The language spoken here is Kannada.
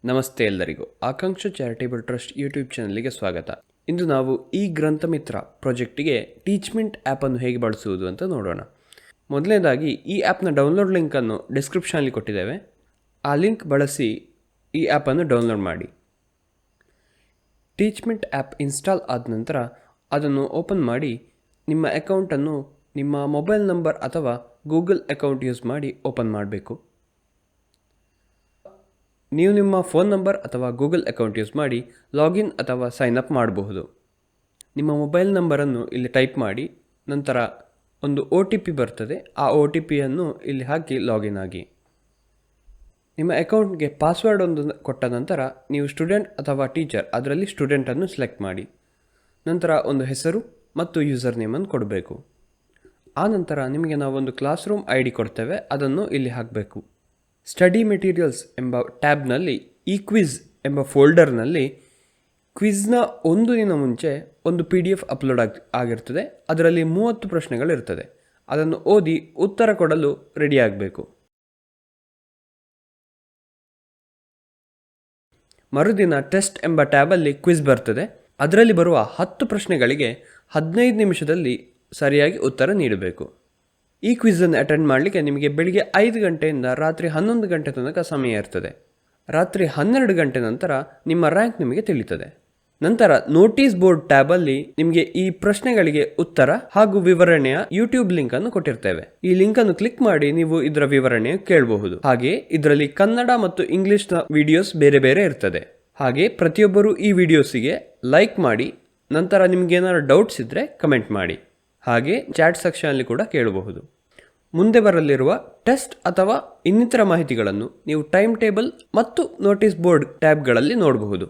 ನಮಸ್ತೆ ಎಲ್ಲರಿಗೂ. ಆಕಾಂಕ್ಷ ಚಾರಿಟೇಬಲ್ ಟ್ರಸ್ಟ್ ಯೂಟ್ಯೂಬ್ ಚಾನಲ್ಗೆ ಸ್ವಾಗತ. ಇಂದು ನಾವು ಈ ಗ್ರಂಥ ಮಿತ್ರ ಪ್ರಾಜೆಕ್ಟಿಗೆ ಟೀಚ್ಮೆಂಟ್ ಆ್ಯಪನ್ನು ಹೇಗೆ ಬಳಸುವುದು ಅಂತ ನೋಡೋಣ. ಮೊದಲನೇದಾಗಿ ಈ ಆ್ಯಪ್ನ ಡೌನ್ಲೋಡ್ ಲಿಂಕನ್ನು ಡಿಸ್ಕ್ರಿಪ್ಷನಲ್ಲಿ ಕೊಟ್ಟಿದ್ದೇವೆ. ಆ ಲಿಂಕ್ ಬಳಸಿ ಈ ಆ್ಯಪನ್ನು ಡೌನ್ಲೋಡ್ ಮಾಡಿ. ಟೀಚ್ಮೆಂಟ್ ಆ್ಯಪ್ ಇನ್ಸ್ಟಾಲ್ ಆದ ನಂತರ ಅದನ್ನು ಓಪನ್ ಮಾಡಿ ನಿಮ್ಮ ಅಕೌಂಟನ್ನು ನಿಮ್ಮ ಮೊಬೈಲ್ ನಂಬರ್ ಅಥವಾ ಗೂಗಲ್ ಅಕೌಂಟ್ ಯೂಸ್ ಮಾಡಿ ಓಪನ್ ಮಾಡಬೇಕು. ನೀವು ನಿಮ್ಮ ಫೋನ್ ನಂಬರ್ ಅಥವಾ ಗೂಗಲ್ ಅಕೌಂಟ್ ಯೂಸ್ ಮಾಡಿ ಲಾಗಿನ್ ಅಥವಾ ಸೈನ್ ಅಪ್ ಮಾಡಬಹುದು. ನಿಮ್ಮ ಮೊಬೈಲ್ ನಂಬರನ್ನು ಇಲ್ಲಿ ಟೈಪ್ ಮಾಡಿ ನಂತರ ಒಂದು OTP ಬರ್ತದೆ. ಆ OTPಯನ್ನು ಇಲ್ಲಿ ಹಾಕಿ ಲಾಗಿನ್ ಆಗಿ. ನಿಮ್ಮ ಅಕೌಂಟ್ಗೆ ಪಾಸ್ವರ್ಡ್ ಒಂದು ಕೊಟ್ಟ ನಂತರ ನೀವು ಸ್ಟೂಡೆಂಟ್ ಅಥವಾ ಟೀಚರ್ ಅದರಲ್ಲಿ ಸ್ಟೂಡೆಂಟನ್ನು ಸೆಲೆಕ್ಟ್ ಮಾಡಿ. ನಂತರ ಒಂದು ಹೆಸರು ಮತ್ತು ಯೂಸರ್ ನೇಮನ್ನು ಕೊಡಬೇಕು. ಆ ನಂತರ ನಿಮಗೆ ನಾವೊಂದು ಕ್ಲಾಸ್ ರೂಮ್ ID ಕೊಡ್ತೇವೆ, ಅದನ್ನು ಇಲ್ಲಿ ಹಾಕಬೇಕು. ಸ್ಟಡಿ ಮೆಟೀರಿಯಲ್ಸ್ ಎಂಬ ಟ್ಯಾಬ್ನಲ್ಲಿ ಈ ಕ್ವಿಜ್ ಎಂಬ ಫೋಲ್ಡರ್ನಲ್ಲಿ ಕ್ವಿಜ್ನ ಒಂದು ದಿನ ಮುಂಚೆ ಒಂದು PDF ಅಪ್ಲೋಡ್ ಆಗಿರ್ತದೆ. ಅದರಲ್ಲಿ 30 ಪ್ರಶ್ನೆಗಳಿರ್ತದೆ. ಅದನ್ನು ಓದಿ ಉತ್ತರ ಕೊಡಲು ರೆಡಿ ಆಗಬೇಕು. ಮರುದಿನ ಟೆಸ್ಟ್ ಎಂಬ ಟ್ಯಾಬಲ್ಲಿ ಕ್ವಿಜ್ ಬರ್ತದೆ. ಅದರಲ್ಲಿ ಬರುವ 10 ಪ್ರಶ್ನೆಗಳಿಗೆ 15 ನಿಮಿಷದಲ್ಲಿ ಸರಿಯಾಗಿ ಉತ್ತರ ನೀಡಬೇಕು. ಈ ಕ್ವಿಝನ್ನು ಅಟೆಂಡ್ ಮಾಡಲಿಕ್ಕೆ ನಿಮಗೆ ಬೆಳಿಗ್ಗೆ 5 ಗಂಟೆಯಿಂದ ರಾತ್ರಿ 11 ಗಂಟೆ ತನಕ ಸಮಯ ಇರ್ತದೆ. ರಾತ್ರಿ 12 ಗಂಟೆ ನಂತರ ನಿಮ್ಮ ರ್ಯಾಂಕ್ ನಿಮಗೆ ತಿಳಿಯುತ್ತದೆ. ನಂತರ ನೋಟಿಸ್ ಬೋರ್ಡ್ ಟ್ಯಾಬಲ್ಲಿ ನಿಮಗೆ ಈ ಪ್ರಶ್ನೆಗಳಿಗೆ ಉತ್ತರ ಹಾಗೂ ವಿವರಣೆಯ ಯೂಟ್ಯೂಬ್ ಲಿಂಕ್ ಅನ್ನು ಕೊಟ್ಟಿರ್ತೇವೆ. ಈ ಲಿಂಕ್ ಅನ್ನು ಕ್ಲಿಕ್ ಮಾಡಿ ನೀವು ಇದರ ವಿವರಣೆ ಕೇಳಬಹುದು. ಹಾಗೆ ಇದರಲ್ಲಿ ಕನ್ನಡ ಮತ್ತು ಇಂಗ್ಲಿಷ್ನ ವಿಡಿಯೋಸ್ ಬೇರೆ ಬೇರೆ ಇರ್ತದೆ. ಹಾಗೆ ಪ್ರತಿಯೊಬ್ಬರು ಈ ವಿಡಿಯೋಸಿಗೆ ಲೈಕ್ ಮಾಡಿ. ನಂತರ ನಿಮ್ಗೆ ಏನಾದ್ರು ಡೌಟ್ಸ್ ಇದ್ದರೆ ಕಮೆಂಟ್ ಮಾಡಿ. ಹಾಗೆ ಚಾಟ್ ಸೆಕ್ಷನಲ್ಲಿ ಕೂಡ ಕೇಳಬಹುದು. ಮುಂದೆ ಬರಲಿರುವ ಟೆಸ್ಟ್ ಅಥವಾ ಇನ್ನಿತರ ಮಾಹಿತಿಗಳನ್ನು ನೀವು ಟೈಮ್ ಟೇಬಲ್ ಮತ್ತು ನೋಟಿಸ್ ಬೋರ್ಡ್ ಟ್ಯಾಬ್ಗಳಲ್ಲಿ ನೋಡಬಹುದು.